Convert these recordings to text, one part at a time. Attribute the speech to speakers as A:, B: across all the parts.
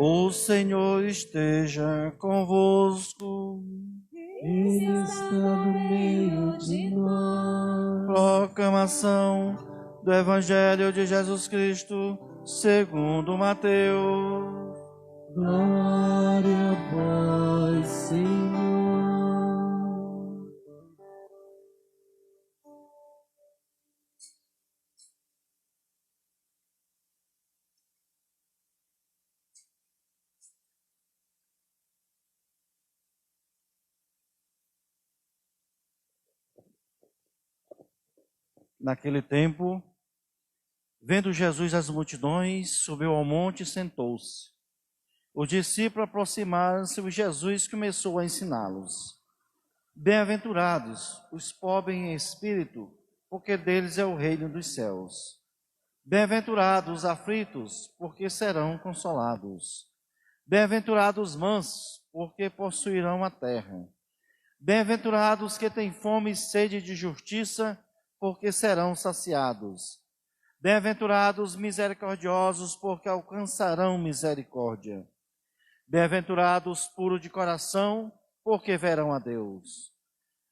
A: O Senhor esteja convosco.
B: Ele está no meio de nós.
A: Proclamação do Evangelho de Jesus Cristo segundo Mateus.
B: Glória a vós, Senhor.
A: Naquele tempo, vendo Jesus as multidões, subiu ao monte e sentou-se. Os discípulos aproximaram-se e Jesus começou a ensiná-los. Bem-aventurados os pobres em espírito, porque deles é o reino dos céus. Bem-aventurados os aflitos, porque serão consolados. Bem-aventurados os mansos, porque possuirão a terra. Bem-aventurados que têm fome e sede de justiça, porque serão saciados. Bem-aventurados os misericordiosos, porque alcançarão misericórdia. Bem-aventurados os puros de coração, porque verão a Deus.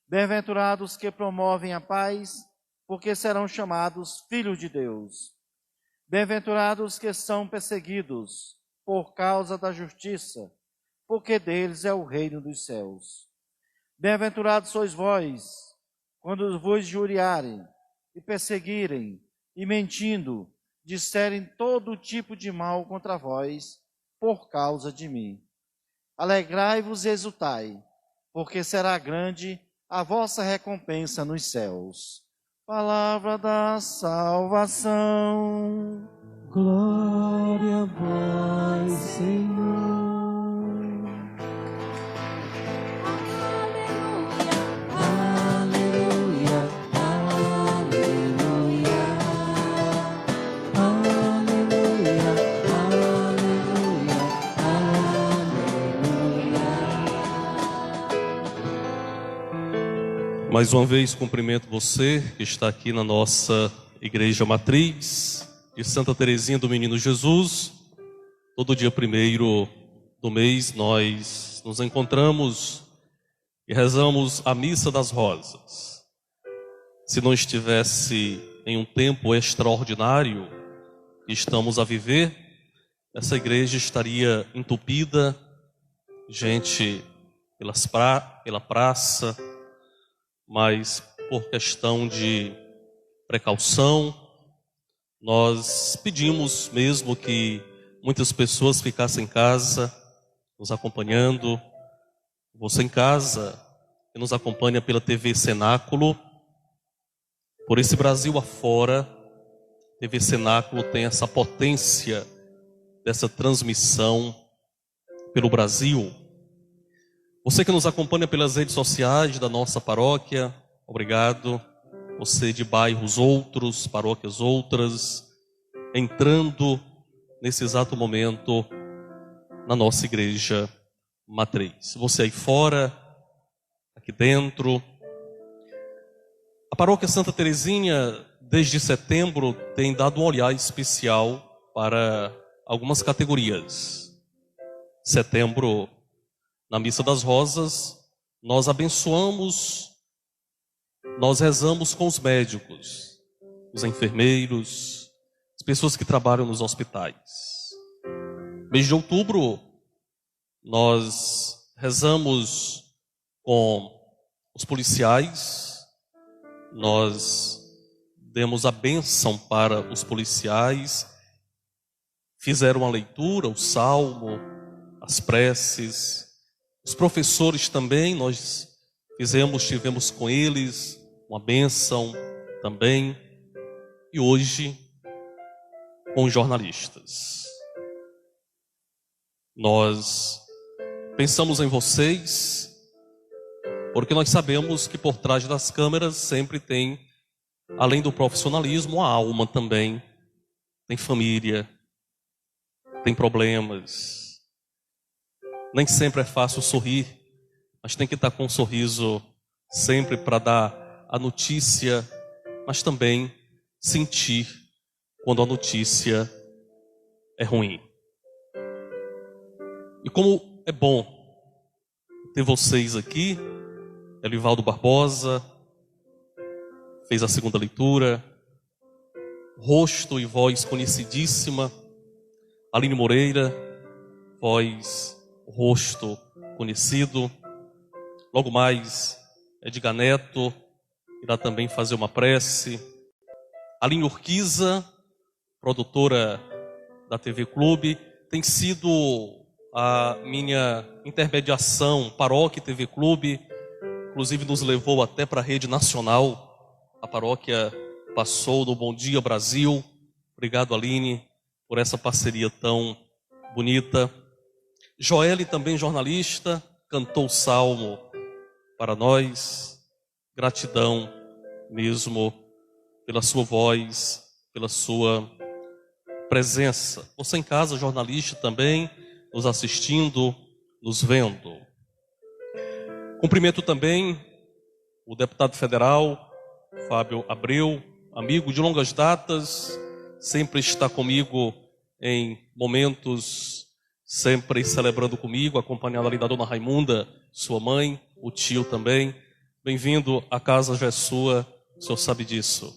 A: Bem-aventurados que promovem a paz, porque serão chamados filhos de Deus. Bem-aventurados que são perseguidos por causa da justiça, porque deles é o reino dos céus. Bem-aventurados sois vós, quando vos injuriarem e perseguirem, e mentindo, disserem todo tipo de mal contra vós, por causa de mim. Alegrai-vos e exultai, porque será grande a vossa recompensa nos céus. Palavra da salvação.
B: Glória a vós, Senhor.
C: Mais uma vez cumprimento você que está aqui na nossa Igreja Matriz de Santa Teresinha do Menino Jesus. Todo dia 1º do mês nós nos encontramos e rezamos a Missa das Rosas. Se não estivesse em um tempo extraordinário que estamos a viver, essa igreja estaria entupida, gente pela praça, mas por questão de precaução, nós pedimos mesmo que muitas pessoas ficassem em casa, nos acompanhando. Você em casa, que nos acompanha pela TV Cenáculo, por esse Brasil afora, TV Cenáculo tem essa potência dessa transmissão pelo Brasil. Você que nos acompanha pelas redes sociais da nossa paróquia, obrigado. Você de bairros outros, paróquias outras, entrando nesse exato momento na nossa igreja matriz. Você aí fora, aqui dentro. A paróquia Santa Teresinha, desde setembro, tem dado um olhar especial para algumas categorias. Setembro, na Missa das Rosas, nós abençoamos, nós rezamos com os médicos, os enfermeiros, as pessoas que trabalham nos hospitais. Mês de outubro, nós rezamos com os policiais, nós demos a bênção para os policiais, fizeram a leitura, o salmo, as preces. Os professores também, nós tivemos com eles uma bênção também. E hoje, com os jornalistas. Nós pensamos em vocês, porque nós sabemos que por trás das câmeras sempre tem, além do profissionalismo, a alma também. Tem família, tem problemas. Nem sempre é fácil sorrir, mas tem que estar com um sorriso sempre para dar a notícia, mas também sentir quando a notícia é ruim. E como é bom ter vocês aqui, Elivaldo Barbosa, fez a segunda leitura, rosto e voz conhecidíssima, Aline Moreira, voz, rosto conhecido, logo mais Edgar Neto irá também fazer uma prece, Aline Urquiza, produtora da TV Clube, tem sido a minha intermediação, Paróquia e TV Clube, inclusive nos levou até para a rede nacional. A paróquia passou no Bom Dia Brasil. Obrigado, Aline, por essa parceria tão bonita. Joelle, também jornalista, cantou o salmo para nós. Gratidão mesmo pela sua voz, pela sua presença. Você em casa, jornalista também, nos assistindo, nos vendo. Cumprimento também o deputado federal Fábio Abreu, amigo de longas datas, sempre está comigo em momentos, sempre celebrando comigo, acompanhado ali da dona Raimunda, sua mãe, o tio também. Bem-vindo, a casa já é sua, o senhor sabe disso,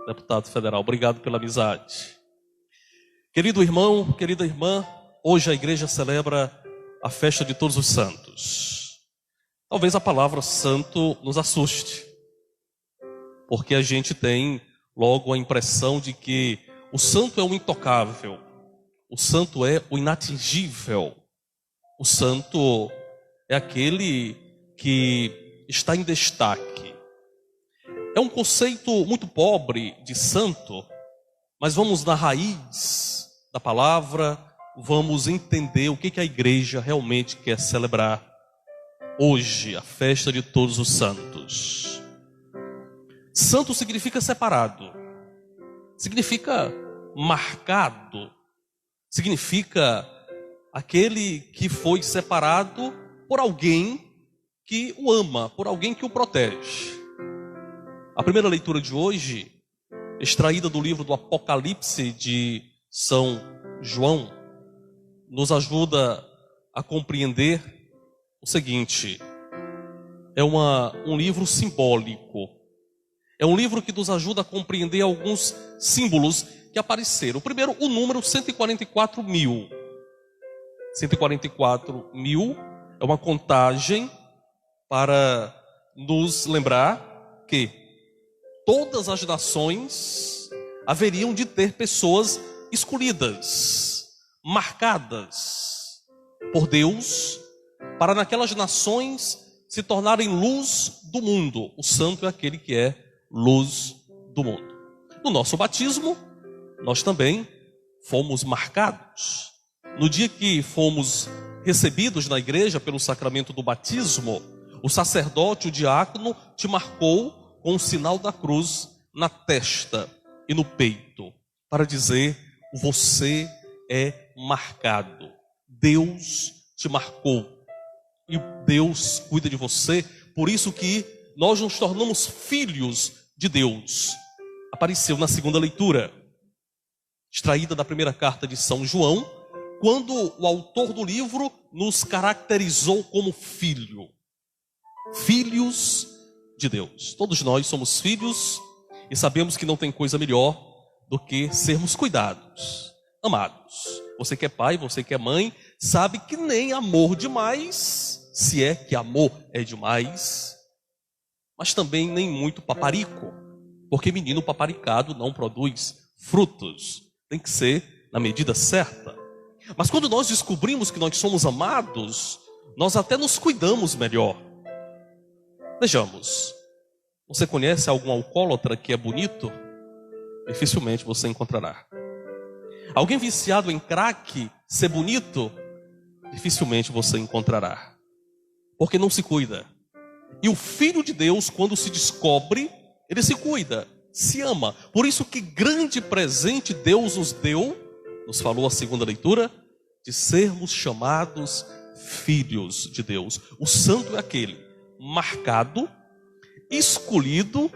C: deputado federal. Obrigado pela amizade. Querido irmão, querida irmã, hoje a igreja celebra a festa de Todos os Santos. Talvez a palavra santo nos assuste, porque a gente tem logo a impressão de que o santo é o intocável, o santo é o inatingível, o santo é aquele que está em destaque. É um conceito muito pobre de santo, mas vamos na raiz da palavra, vamos entender o que a igreja realmente quer celebrar hoje, a festa de Todos os Santos. Santo significa separado, significa marcado, significa aquele que foi separado por alguém que o ama, por alguém que o protege. A primeira leitura de hoje, extraída do livro do Apocalipse de São João, nos ajuda a compreender o seguinte: é um livro simbólico, é um livro que nos ajuda a compreender alguns símbolos que apareceram. O primeiro, o número 144.000. 144.000 é uma contagem para nos lembrar que todas as nações haveriam de ter pessoas escolhidas, marcadas por Deus, para naquelas nações se tornarem luz do mundo. O santo é aquele que é luz do mundo. No nosso batismo, nós também fomos marcados. No dia que fomos recebidos na igreja pelo sacramento do batismo, o sacerdote, o diácono, te marcou com o sinal da cruz na testa e no peito, para dizer: você é marcado. Deus te marcou. E Deus cuida de você, por isso que nós nos tornamos filhos de Deus. Apareceu na segunda leitura, extraída da primeira carta de São João, quando o autor do livro nos caracterizou como filhos de Deus. Todos nós somos filhos e sabemos que não tem coisa melhor do que sermos cuidados, amados. Você que é pai, você que é mãe, sabe que nem amor demais, se é que amor é demais, mas também nem muito paparico, porque menino paparicado não produz frutos, tem que ser na medida certa. Mas quando nós descobrimos que nós somos amados, nós até nos cuidamos melhor. Vejamos, você conhece algum alcoólatra que é bonito? Dificilmente você encontrará. Alguém viciado em crack ser bonito? Dificilmente você encontrará, porque não se cuida. E o Filho de Deus, quando se descobre, ele se cuida, se ama. Por isso que grande presente Deus nos deu, nos falou a segunda leitura, de sermos chamados filhos de Deus. O santo é aquele marcado, escolhido,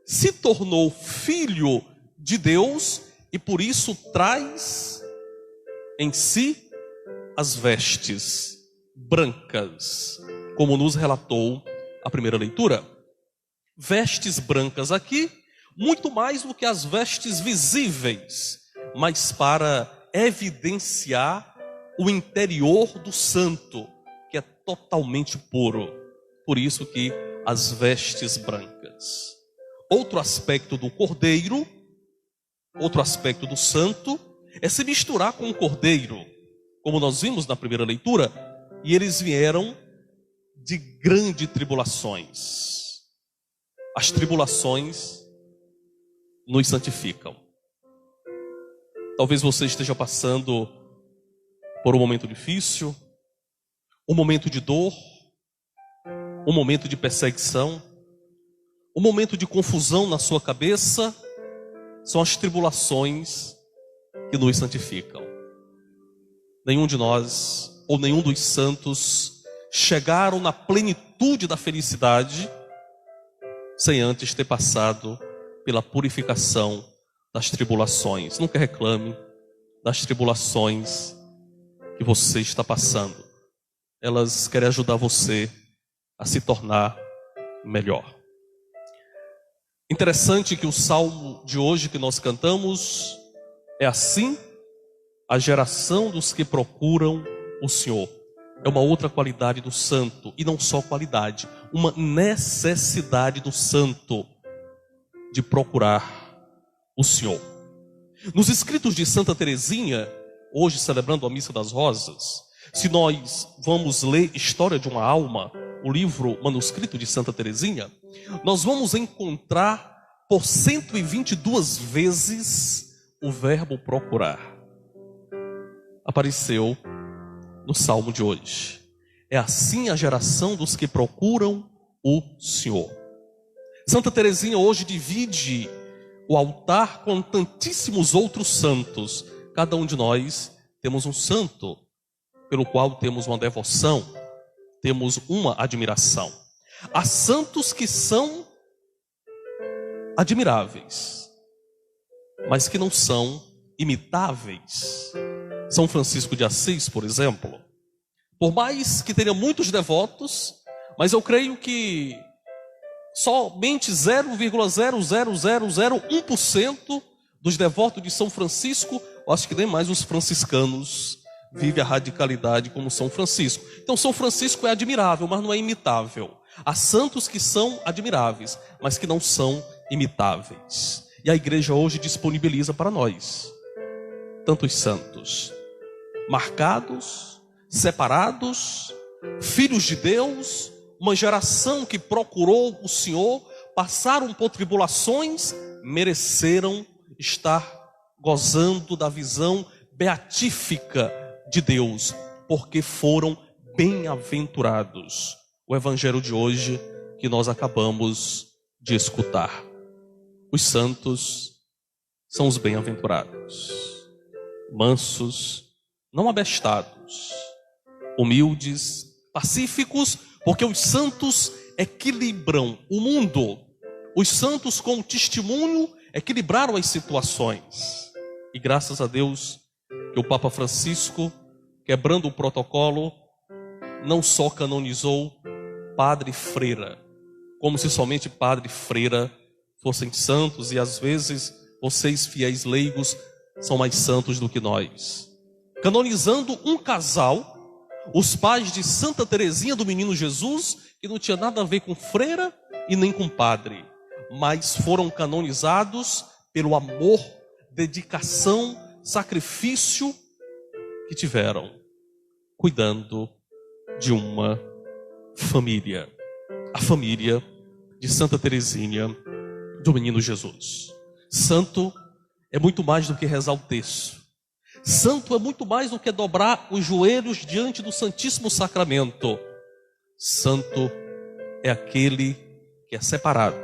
C: se tornou filho de Deus e por isso traz em si as vestes brancas, como nos relatou a primeira leitura. Vestes brancas aqui, muito mais do que as vestes visíveis, mas para evidenciar o interior do santo, que é totalmente puro. Por isso que as vestes brancas. Outro aspecto do cordeiro, outro aspecto do santo, é se misturar com o cordeiro, como nós vimos na primeira leitura, e eles vieram de grandes tribulações. As tribulações nos santificam. Talvez você esteja passando por um momento difícil, um momento de dor, um momento de perseguição, um momento de confusão na sua cabeça. São as tribulações que nos santificam. Nenhum de nós, ou nenhum dos santos, chegaram na plenitude da felicidade sem antes ter passado pela purificação das tribulações. Nunca reclame das tribulações que você está passando. Elas querem ajudar você a se tornar melhor. Interessante que o salmo de hoje que nós cantamos é assim: a geração dos que procuram o Senhor. É uma outra qualidade do santo, e não só qualidade, uma necessidade do santo de procurar o Senhor. Nos escritos de Santa Teresinha, hoje celebrando a Missa das Rosas, se nós vamos ler História de uma Alma, o livro manuscrito de Santa Teresinha, nós vamos encontrar por 122 vezes o verbo procurar. Apareceu no salmo de hoje. É assim a geração dos que procuram o Senhor. Santa Teresinha hoje divide o altar com tantíssimos outros santos. Cada um de nós temos um santo pelo qual temos uma devoção, temos uma admiração. Há santos que são admiráveis, mas que não são imitáveis. São Francisco de Assis, por exemplo, por mais que tenha muitos devotos, mas eu creio que somente 0,00001% dos devotos de São Francisco, eu acho que nem mais os franciscanos vivem a radicalidade como São Francisco. Então São Francisco é admirável, mas não é imitável. Há santos que são admiráveis, mas que não são imitáveis. E a igreja hoje disponibiliza para nós tantos santos, marcados, separados, filhos de Deus, uma geração que procurou o Senhor, passaram por tribulações, mereceram estar gozando da visão beatífica de Deus, porque foram bem-aventurados. O evangelho de hoje que nós acabamos de escutar. Os santos são os bem-aventurados, mansos, não abestados, humildes, pacíficos, porque os santos equilibram o mundo. Os santos, com o testemunho, equilibraram as situações. E graças a Deus que o Papa Francisco, quebrando o protocolo, não só canonizou padre e freira, como se somente padre e freira fossem santos, e às vezes vocês, fiéis leigos, são mais santos do que nós. Canonizando um casal, os pais de Santa Teresinha do Menino Jesus, que não tinha nada a ver com freira e nem com padre, mas foram canonizados pelo amor, dedicação, sacrifício que tiveram, cuidando de uma família, a família de Santa Teresinha do Menino Jesus. Santo é muito mais do que rezar o texto. Santo é muito mais do que dobrar os joelhos diante do Santíssimo Sacramento. Santo é aquele que é separado,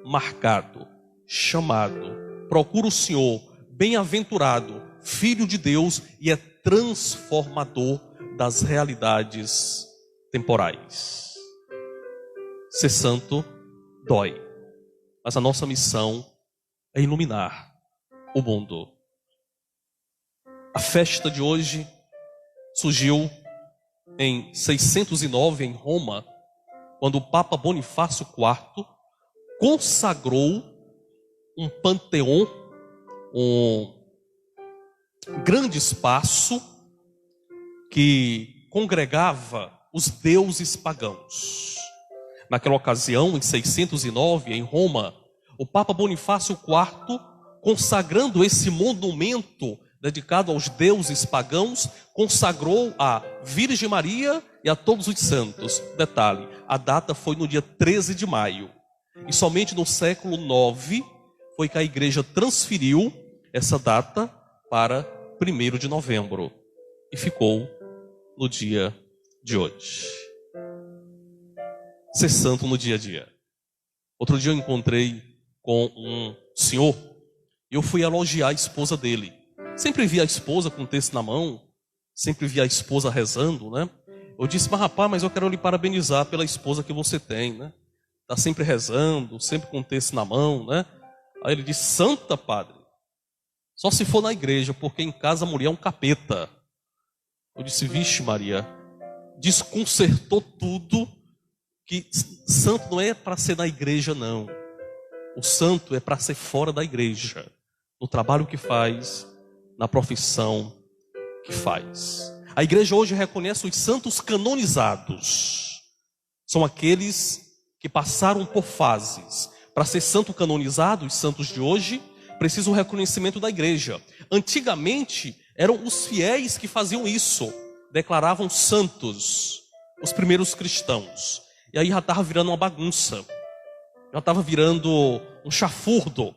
C: marcado, chamado, procura o Senhor, bem-aventurado, filho de Deus, e é transformador das realidades temporais. Ser santo dói, mas a nossa missão é iluminar o mundo. A festa de hoje surgiu em 609 em Roma, quando o Papa Bonifácio IV consagrou um panteão, um grande espaço que congregava os deuses pagãos. Naquela ocasião, em 609, em Roma, o Papa Bonifácio IV, consagrando esse monumento dedicado aos deuses pagãos, consagrou a Virgem Maria e a todos os santos. Detalhe, a data foi no dia 13 de maio. E somente no século IX foi que a igreja transferiu essa data para 1º de novembro. E ficou no dia de hoje. Ser santo no dia a dia. Outro dia eu encontrei com um senhor e eu fui elogiar a esposa dele. Sempre vi a esposa com o texto na mão, sempre vi a esposa rezando, né? Eu disse, mas rapaz, mas eu quero lhe parabenizar pela esposa que você tem, né? Está sempre rezando, sempre com o texto na mão, né? Aí ele disse, santa, padre, só se for na igreja, porque em casa a mulher é um capeta. Eu disse, vixe Maria, desconcertou tudo, que santo não é para ser na igreja, não. O santo é para ser fora da igreja, no trabalho que faz, na profissão que faz. A igreja hoje reconhece os santos canonizados. São aqueles que passaram por fases. Para ser santo canonizado, os santos de hoje precisam do reconhecimento da igreja. Antigamente, eram os fiéis que faziam isso. Declaravam santos os primeiros cristãos. E aí já estava virando uma bagunça. Já estava virando um chafurdo.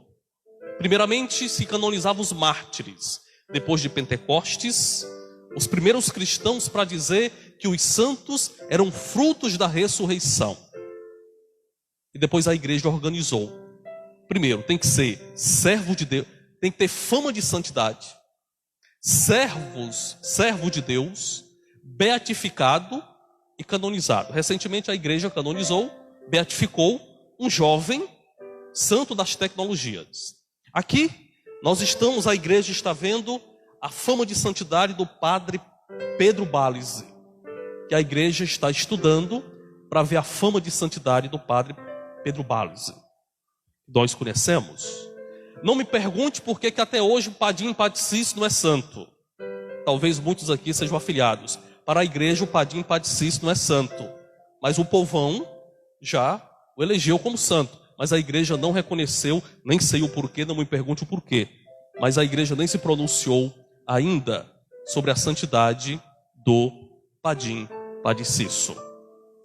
C: Primeiramente, se canonizavam os mártires. Depois de Pentecostes, os primeiros cristãos para dizer que os santos eram frutos da ressurreição. E depois a igreja organizou. Primeiro, tem que ser servo de Deus, tem que ter fama de santidade. Servo de Deus, beatificado e canonizado. Recentemente a igreja canonizou, beatificou um jovem santo das tecnologias. Aqui a igreja está vendo a fama de santidade do padre Pedro Balise, que a igreja está estudando para ver a fama de santidade do padre Pedro Balise. Nós conhecemos. Não me pergunte por que até hoje o Padim Padicício não é santo. Talvez muitos aqui sejam afiliados. Para a igreja o Padim Padicício não é santo, mas o povão já o elegeu como santo. Mas a igreja não reconheceu, nem sei o porquê, não me pergunte o porquê. Mas a igreja nem se pronunciou ainda sobre a santidade do Padim Padicício.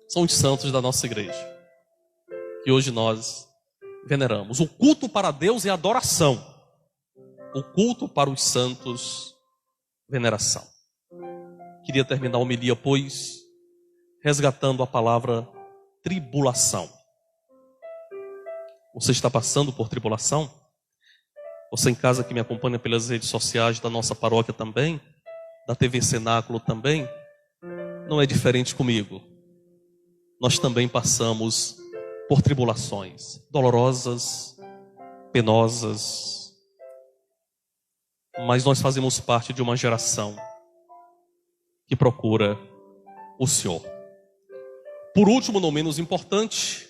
C: São os santos da nossa igreja, que hoje nós veneramos. O culto para Deus é adoração. O culto para os santos, veneração. Queria terminar a homilia, pois, resgatando a palavra tribulação. Você está passando por tribulação? Você em casa que me acompanha pelas redes sociais da nossa paróquia também, da TV Cenáculo também, não é diferente comigo. Nós também passamos por tribulações dolorosas, penosas, mas nós fazemos parte de uma geração que procura o Senhor. Por último, não menos importante,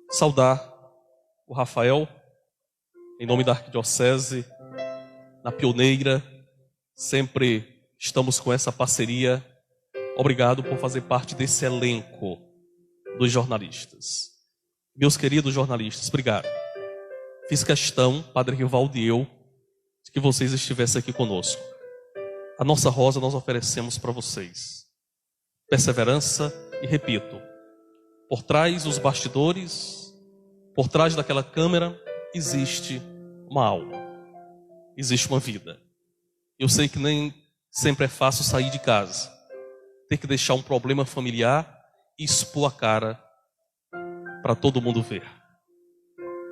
C: saudar o Rafael, em nome da Arquidiocese, na Pioneira, sempre estamos com essa parceria. Obrigado por fazer parte desse elenco dos jornalistas. Meus queridos jornalistas, obrigado. Fiz questão, Padre Rivaldo e eu, de que vocês estivessem aqui conosco. A nossa rosa nós oferecemos para vocês. Perseverança e, repito, por trás dos bastidores, por trás daquela câmera, existe uma alma, existe uma vida. Eu sei que nem sempre é fácil sair de casa, ter que deixar um problema familiar e expor a cara para todo mundo ver.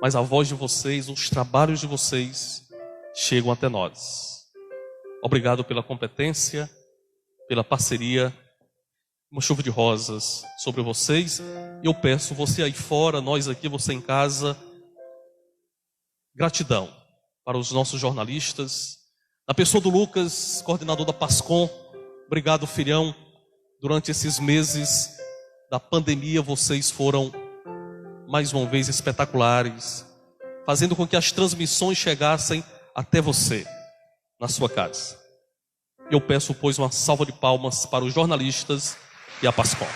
C: Mas a voz de vocês, os trabalhos de vocês chegam até nós. Obrigado pela competência, pela parceria. Uma chuva de rosas sobre vocês. E eu peço, você aí fora, nós aqui, você em casa, gratidão para os nossos jornalistas, na pessoa do Lucas, coordenador da PASCOM, Obrigado, filhão. Durante esses meses da pandemia, vocês foram, mais uma vez, espetaculares, fazendo com que as transmissões chegassem até você, na sua casa. Eu peço, pois, uma salva de palmas para os jornalistas e a Pascom.